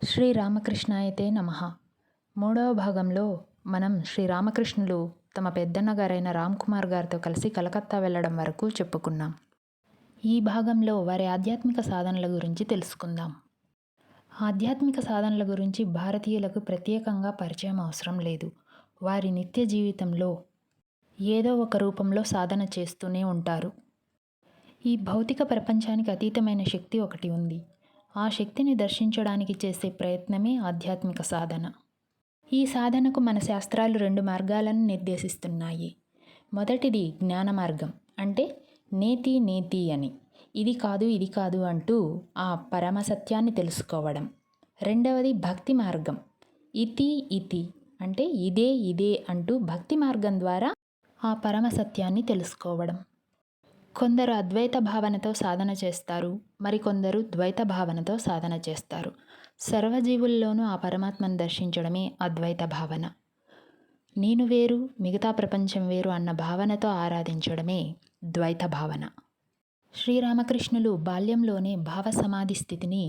శ్రీరామకృష్ణాయతే నమః. మూడవ భాగంలో మనం శ్రీరామకృష్ణులు తమ పెద్దన్న గారైన రామ్ కుమార్ గారితో కలిసి కలకత్తా వెళ్ళడం వరకు చెప్పుకున్నాం. ఈ భాగంలో వారి ఆధ్యాత్మిక సాధనల గురించి తెలుసుకుందాం. ఆధ్యాత్మిక సాధనల గురించి భారతీయులకు ప్రత్యేకంగా పరిచయం అవసరం లేదు. వారి నిత్య జీవితంలో ఏదో ఒక రూపంలో సాధన చేస్తూనే ఉంటారు. ఈ భౌతిక ప్రపంచానికి అతీతమైన శక్తి ఒకటి ఉంది. ఆ శక్తిని దర్శించడానికి చేసే ప్రయత్నమే ఆధ్యాత్మిక సాధన. ఈ సాధనకు మన శాస్త్రాలు 2 మార్గాలను నిర్దేశిస్తున్నాయి. మొదటిది జ్ఞాన మార్గం, అంటే నేతి నేతి అని, ఇది కాదు అంటూ ఆ పరమ సత్యాన్ని తెలుసుకోవడం. రెండవది భక్తి మార్గం, ఇతి ఇతి అంటే ఇదే అంటూ భక్తి మార్గం ద్వారా ఆ పరమ సత్యాన్ని తెలుసుకోవడం. కొందరు అద్వైత భావనతో సాధన చేస్తారు, మరికొందరు ద్వైత భావనతో సాధన చేస్తారు. సర్వజీవుల్లోనూ ఆ పరమాత్మను దర్శించడమే అద్వైత భావన. నేను వేరు, మిగతా ప్రపంచం వేరు అన్న భావనతో ఆరాధించడమే ద్వైత భావన. శ్రీరామకృష్ణులు బాల్యంలోనే భావ సమాధి స్థితిని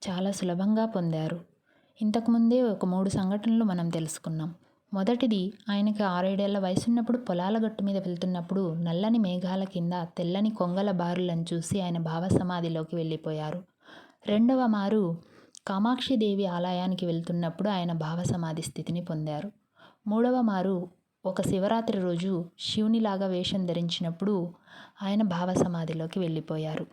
చాలా సులభంగా పొందారు. ఇంతకుముందే ఒక 3 సంఘటనలు మనం తెలుసుకున్నాం. మొదటిది, ఆయనకి 6-7 వయసున్నప్పుడు పొలాల గట్టు మీద వెళ్తున్నప్పుడు నల్లని మేఘాల కింద తెల్లని కొంగల బారులను చూసి ఆయన భావ సమాధిలోకి వెళ్ళిపోయారు. రెండవ మారు కామాక్షిదేవి ఆలయానికి వెళ్తున్నప్పుడు ఆయన భావ సమాధి స్థితిని పొందారు. మూడవ మారు ఒక శివరాత్రి రోజు శివునిలాగా వేషం ధరించినప్పుడు ఆయన భావ సమాధిలోకి వెళ్ళిపోయారు.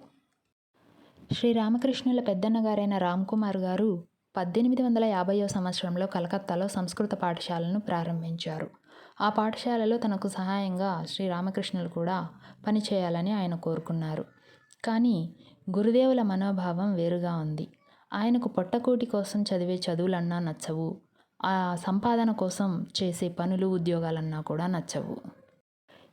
శ్రీరామకృష్ణుల పెద్దన్నగారైన రామ్ కుమార్ గారు 1850వ సంవత్సరంలో కలకత్తాలో సంస్కృత పాఠశాలను ప్రారంభించారు. ఆ పాఠశాలలో తనకు సహాయంగా శ్రీరామకృష్ణులు కూడా పనిచేయాలని ఆయన కోరుకున్నారు. కానీ గురుదేవుల మనోభావం వేరుగా ఉంది. ఆయనకు పొట్టకూటి కోసం చదివే చదువులన్నా నచ్చవు, ఆ సంపాదన కోసం చేసే పనులు ఉద్యోగాలన్నా కూడా నచ్చవు.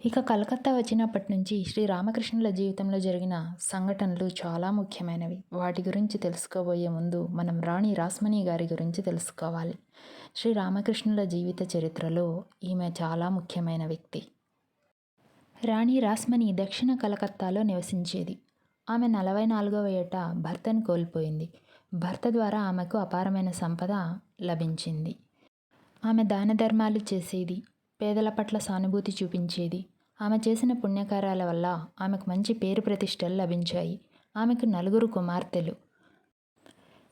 ఇక కలకత్తా వచ్చినప్పటి నుంచి శ్రీరామకృష్ణుల జీవితంలో జరిగిన సంఘటనలు చాలా ముఖ్యమైనవి. వాటి గురించి తెలుసుకోబోయే ముందు మనం రాణి రాస్మణి గారి గురించి తెలుసుకోవాలి. శ్రీరామకృష్ణుల జీవిత చరిత్రలో ఈమె చాలా ముఖ్యమైన వ్యక్తి. రాణి రాస్మణి దక్షిణ కలకత్తాలో నివసించేది. ఆమె 44వ ఏట భర్తను కోల్పోయింది. భర్త ద్వారా ఆమెకు అపారమైన సంపద లభించింది. ఆమె దాన ధర్మాలు చేసేది, పేదల పట్ల సానుభూతి చూపించేది. ఆమె చేసిన పుణ్యకార్యాల వల్ల ఆమెకు మంచి పేరు ప్రతిష్టలు లభించాయి. ఆమెకు 4 కుమార్తెలు.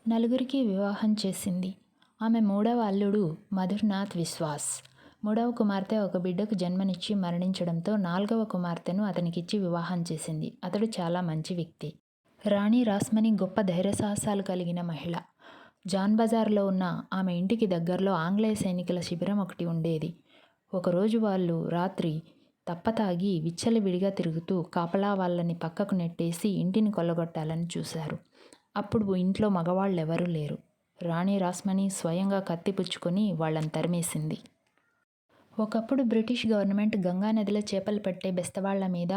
4కి వివాహం చేసింది. ఆమె 3వ అల్లుడు మధుర్నాథ్ విశ్వాస్. 3వ కుమార్తె ఒక బిడ్డకు జన్మనిచ్చి మరణించడంతో 4వ కుమార్తెను అతనికిచ్చి వివాహం చేసింది. అతడు చాలా మంచి వ్యక్తి. రాణి రాస్మణి గొప్ప ధైర్య సాహసాలు కలిగిన మహిళ. జాన్ బజార్లో ఉన్న ఆమె ఇంటికి దగ్గరలో ఆంగ్లేయ సైనికుల శిబిరం ఒకటి ఉండేది. ఒకరోజు వాళ్ళు రాత్రి తప్పతాగి విచ్చలవిడిగా తిరుగుతూ కాపలా వాళ్ళని పక్కకు నెట్టేసి ఇంటిని కొల్లగొట్టాలని చూశారు. అప్పుడు ఇంట్లో మగవాళ్ళెవరూ లేరు. రాణి రాస్మణి స్వయంగా కత్తి పుచ్చుకొని వాళ్ళని తరిమేసింది. ఒకప్పుడు బ్రిటిష్ గవర్నమెంట్ గంగానదిలో చేపలు పట్టే బెస్తవాళ్ల మీద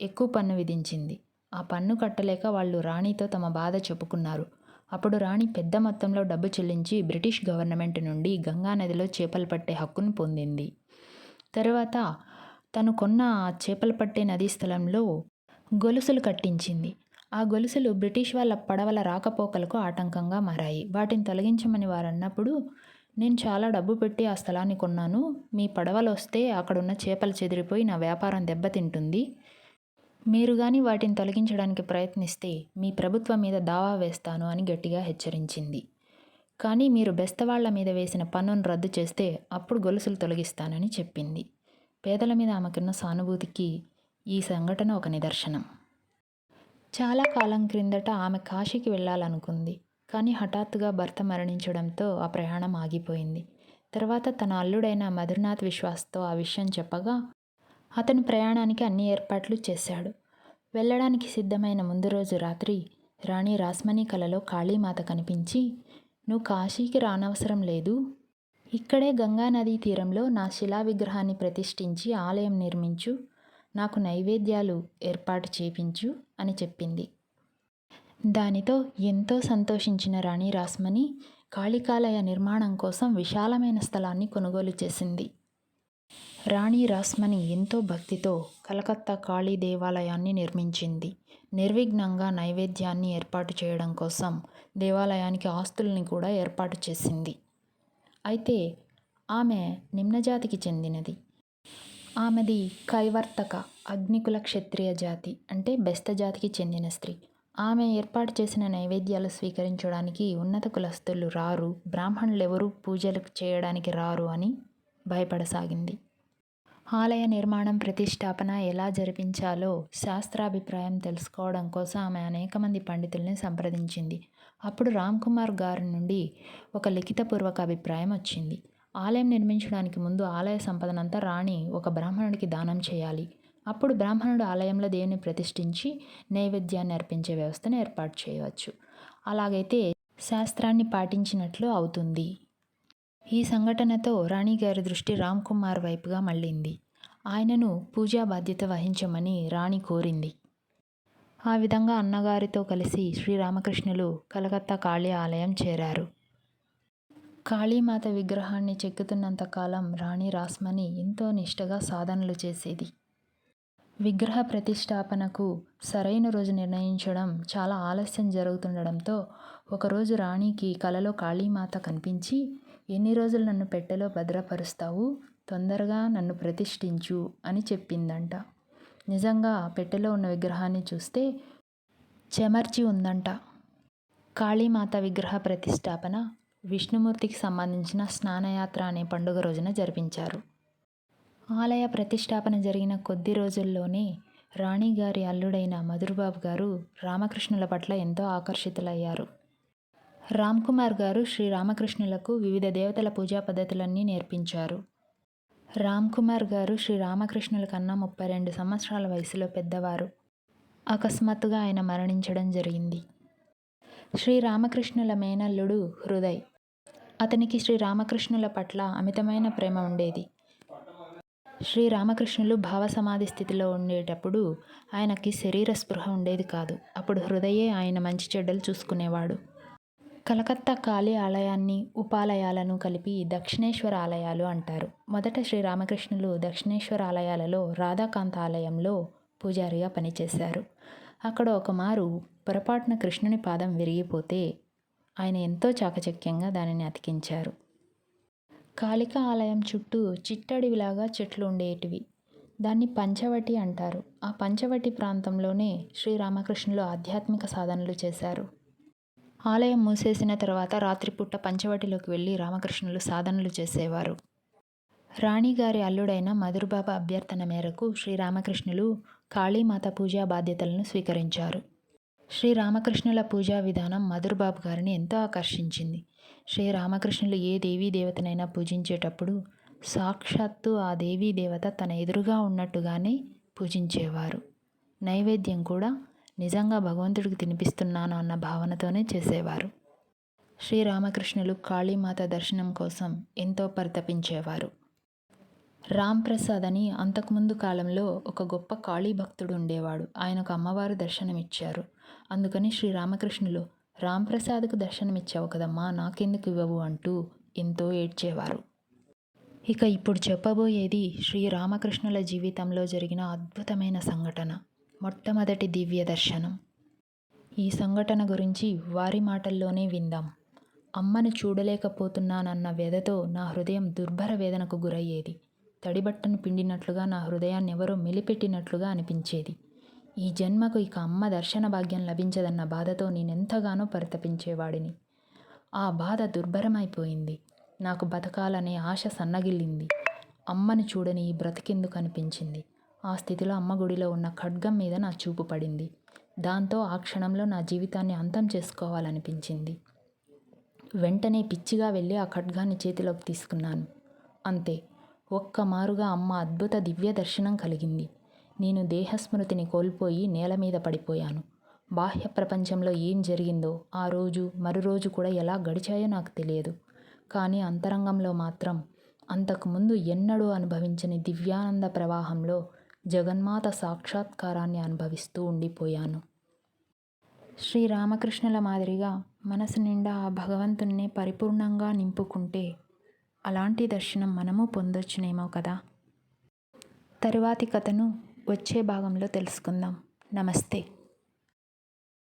ఎక్కువ పన్ను విధించింది. ఆ పన్ను కట్టలేక వాళ్ళు రాణితో తమ బాధ చెప్పుకున్నారు. అప్పుడు రాణి పెద్ద మొత్తంలో డబ్బు చెల్లించి బ్రిటిష్ గవర్నమెంట్ నుండి గంగానదిలో చేపలు పట్టే హక్కును పొందింది. తర్వాత తను కొన్న చేపలు పట్టే నదీ స్థలంలో గొలుసులు కట్టించింది. ఆ గొలుసులు బ్రిటిష్ వాళ్ళ పడవల రాకపోకలకు ఆటంకంగా మారాయి. వాటిని తొలగించమని వారు అన్నప్పుడు, నేను చాలా డబ్బు పెట్టి ఆ స్థలాన్ని కొన్నాను, మీ పడవలు వస్తే అక్కడున్న చేపలు చెదిరిపోయి నా వ్యాపారం దెబ్బతింటుంది, మీరు కానీ వాటిని తొలగించడానికి ప్రయత్నిస్తే మీ ప్రభుత్వం మీద దావా వేస్తాను అని గట్టిగా హెచ్చరించింది. కానీ మీరు బెస్తవాళ్ల మీద వేసిన పన్నును రద్దు చేస్తే అప్పుడు గొలుసులు తొలగిస్తానని చెప్పింది. పేదల మీద ఆమెకున్న సానుభూతికి ఈ సంఘటన ఒక నిదర్శనం. చాలా కాలం క్రిందట ఆమె కాశీకి వెళ్ళాలనుకుంది. కానీ హఠాత్తుగా భర్త మరణించడంతో ఆ ప్రయాణం ఆగిపోయింది. తర్వాత తన అల్లుడైన మధుర్నాథ్ విశ్వాస్తో ఆ విషయం చెప్పగా అతను ప్రయాణానికి అన్ని ఏర్పాట్లు చేశాడు. వెళ్ళడానికి సిద్ధమైన ముందు రోజు రాత్రి రాణి రాస్మణి కలలో కాళీమాత కనిపించి, నువ్వు కాశీకి రానవసరం లేదు, ఇక్కడే గంగా నదీ తీరంలో నా శిలా విగ్రహాన్ని ప్రతిష్ఠించి ఆలయం నిర్మించు, నాకు నైవేద్యాలు ఏర్పాటు చేపించు అని చెప్పింది. దానితో ఎంతో సంతోషించిన రాణి రాస్మణి కాళికాలయ నిర్మాణం కోసం విశాలమైన స్థలాన్ని కొనుగోలు చేసింది. రాణి రాస్మణి ఎంతో భక్తితో కలకత్తా కాళీ దేవాలయాన్ని నిర్మించింది. నిర్విఘ్నంగా నైవేద్యాన్ని ఏర్పాటు చేయడం కోసం దేవాలయానికి ఆస్తుల్ని కూడా ఏర్పాటు చేసింది. అయితే ఆమె నిమ్నజాతికి చెందినది. ఆమెది కైవర్తక అగ్నికుల క్షత్రియ జాతి, అంటే బెస్త జాతికి చెందిన స్త్రీ. ఆమె ఏర్పాటు చేసిన నైవేద్యాలు స్వీకరించడానికి ఉన్నత కులస్తులు రారు, బ్రాహ్మణులెవరూ పూజలు చేయడానికి రారు అని భయపడసాగింది. ఆలయ నిర్మాణం, ప్రతిష్టాపన ఎలా జరిపించాలో శాస్త్రాభిప్రాయం తెలుసుకోవడం కోసం ఆమె అనేక మంది పండితుల్ని సంప్రదించింది. అప్పుడు రామ్కుమార్ గారి నుండి ఒక లిఖితపూర్వక అభిప్రాయం వచ్చింది. ఆలయం నిర్మించడానికి ముందు ఆలయ సంపదనంతా రాణి ఒక బ్రాహ్మణుడికి దానం చేయాలి. అప్పుడు బ్రాహ్మణుడు ఆలయంలో దేవుని ప్రతిష్ఠించి నైవేద్యాన్ని అర్పించే వ్యవస్థను ఏర్పాటు చేయవచ్చు. అలాగైతే శాస్త్రాన్ని పాటించినట్లు అవుతుంది. ఈ సంఘటనతో రాణిగారి దృష్టి రామ్కుమార్ వైపుగా మళ్ళింది. ఆయనను పూజా బాధ్యత వహించమని రాణి కోరింది. ఆ విధంగా అన్నగారితో కలిసి శ్రీరామకృష్ణులు కలకత్తా కాళీ ఆలయం చేరారు. కాళీమాత విగ్రహాన్ని చెక్కుతున్నంతకాలం రాణి రాస్మణి ఎంతో నిష్టగా సాధనలు చేసేది. విగ్రహ ప్రతిష్టాపనకు సరైన రోజు నిర్ణయించడం చాలా ఆలస్యం జరుగుతుండడంతో ఒకరోజు రాణికి కలలో కాళీమాత కనిపించి, ఎన్ని రోజులు నన్ను పెట్టెలో భద్రపరుస్తావు, తొందరగా నన్ను ప్రతిష్ఠించు అని చెప్పిందంట. నిజంగా పెట్టెలో ఉన్న విగ్రహాన్ని చూస్తే చెమర్చి ఉందంట. కాళీమాత విగ్రహ ప్రతిష్టాపన విష్ణుమూర్తికి సంబంధించిన స్నానయాత్ర అనే పండుగ రోజున జరిపించారు. ఆలయ ప్రతిష్టాపన జరిగిన కొద్ది రోజుల్లోనే రాణిగారి అల్లుడైన మధుర్బాబు గారు రామకృష్ణుల పట్ల ఎంతో ఆకర్షితులయ్యారు. రామ్కుమార్ గారు శ్రీరామకృష్ణులకు వివిధ దేవతల పూజా పద్ధతులన్నీ నేర్పించారు. రామ్కుమార్ గారు శ్రీరామకృష్ణుల కన్నా 32 సంవత్సరాల వయసులో పెద్దవారు. అకస్మాత్తుగా ఆయన మరణించడం జరిగింది. శ్రీరామకృష్ణుల మేనల్లుడు హృదయ్. అతనికి శ్రీరామకృష్ణుల పట్ల అమితమైన ప్రేమ ఉండేది. శ్రీరామకృష్ణులు భావసమాధి స్థితిలో ఉండేటప్పుడు ఆయనకి శరీర స్పృహ ఉండేది కాదు. అప్పుడు హృదయే ఆయన మంచి చెడ్డలు చూసుకునేవాడు. కలకత్తా కాళీ ఆలయాన్ని, ఉపాలయాలను కలిపి దక్షిణేశ్వర ఆలయాలు అంటారు. మొదట శ్రీరామకృష్ణులు దక్షిణేశ్వర ఆలయాలలో రాధాకాంత ఆలయంలో పూజారిగా పనిచేశారు. అక్కడ ఒకమారు పొరపాటున కృష్ణుని పాదం విరిగిపోతే ఆయన ఎంతో చాకచక్యంగా దానిని అతికించారు. కాళికా ఆలయం చుట్టూ చిట్టడివిలాగా చెట్లు ఉండేటివి. దాన్ని పంచవటి అంటారు. ఆ పంచవటి ప్రాంతంలోనే శ్రీరామకృష్ణులు ఆధ్యాత్మిక సాధనలు చేశారు. ఆలయం మూసేసిన తర్వాత రాత్రిపూట పంచవటిలోకి వెళ్ళి రామకృష్ణులు సాధనలు చేసేవారు. రాణిగారి అల్లుడైన మధుర్బాబు అభ్యర్థన మేరకు శ్రీరామకృష్ణులు కాళీమాత పూజా బాధ్యతలను స్వీకరించారు. శ్రీరామకృష్ణుల పూజా విధానం మధుర్బాబు గారిని ఎంతో ఆకర్షించింది. శ్రీరామకృష్ణులు ఏ దేవీ దేవతనైనా పూజించేటప్పుడు సాక్షాత్తు ఆ దేవీ దేవత తన ఎదురుగా ఉన్నట్టుగానే పూజించేవారు. నైవేద్యం కూడా నిజంగా భగవంతుడికి తినిపిస్తున్నాను అన్న భావనతోనే చేసేవారు. శ్రీరామకృష్ణులు కాళీమాత దర్శనం కోసం ఎంతో పరితపించేవారు. రాంప్రసాద్ అని అంతకుముందు కాలంలో ఒక గొప్ప కాళీ భక్తుడు ఉండేవాడు. ఆయనకు అమ్మవారు దర్శనమిచ్చారు. అందుకని శ్రీరామకృష్ణులు, రాంప్రసాద్కు దర్శనమిచ్చావు కదమ్మా, నాకెందుకు ఇవ్వవు అంటూ ఎంతో ఏడ్చేవారు. ఇక ఇప్పుడు చెప్పబోయేది శ్రీరామకృష్ణుల జీవితంలో జరిగిన అద్భుతమైన సంఘటన, మొట్టమొదటి దివ్య దర్శనం. ఈ సంఘటన గురించి వారి మాటల్లోనే విందాం. అమ్మను చూడలేకపోతున్నానన్న వ్యధతో నా హృదయం దుర్భర వేదనకు గురయ్యేది. తడిబట్టను పిండినట్లుగా నా హృదయాన్ని ఎవరో మెలిపెట్టినట్లుగా అనిపించేది. ఈ జన్మకు ఇక అమ్మ దర్శన భాగ్యం లభించదన్న బాధతో నేనెంతగానో పరితపించేవాడిని. ఆ బాధ దుర్భరమైపోయింది. నాకు బతకాలనే ఆశ సన్నగిల్లింది. అమ్మను చూడని ఈ బ్రతికెందుకు అనిపించింది. ఆ స్థితిలో అమ్మ గుడిలో ఉన్న ఖడ్గం మీద నా చూపు పడింది. దాంతో ఆ క్షణంలో నా జీవితాన్ని అంతం చేసుకోవాలనిపించింది. వెంటనే పిచ్చిగా వెళ్ళి ఆ ఖడ్గాన్ని చేతిలోకి తీసుకున్నాను. అంతే, ఒక్కమారుగా అమ్మ అద్భుత దివ్య దర్శనం కలిగింది. నేను దేహస్మృతిని కోల్పోయి నేల మీద పడిపోయాను. బాహ్య ప్రపంచంలో ఏం జరిగిందో ఆ రోజు మరురోజు కూడా ఎలా గడిచాయో నాకు తెలియదు. కానీ అంతరంగంలో మాత్రం అంతకుముందు ఎన్నడూ అనుభవించని దివ్యానంద ప్రవాహంలో జగన్మాత సాక్షాత్కారాన్ని అనుభవిస్తూ ఉండిపోయాను. శ్రీరామకృష్ణుల మాదిరిగా మనసు నిండా ఆ భగవంతుణ్ణి పరిపూర్ణంగా నింపుకుంటే అలాంటి దర్శనం మనము పొందొచ్చునేమో కదా. తరువాతి కథను వచ్చే భాగంలో తెలుసుకుందాం. నమస్తే.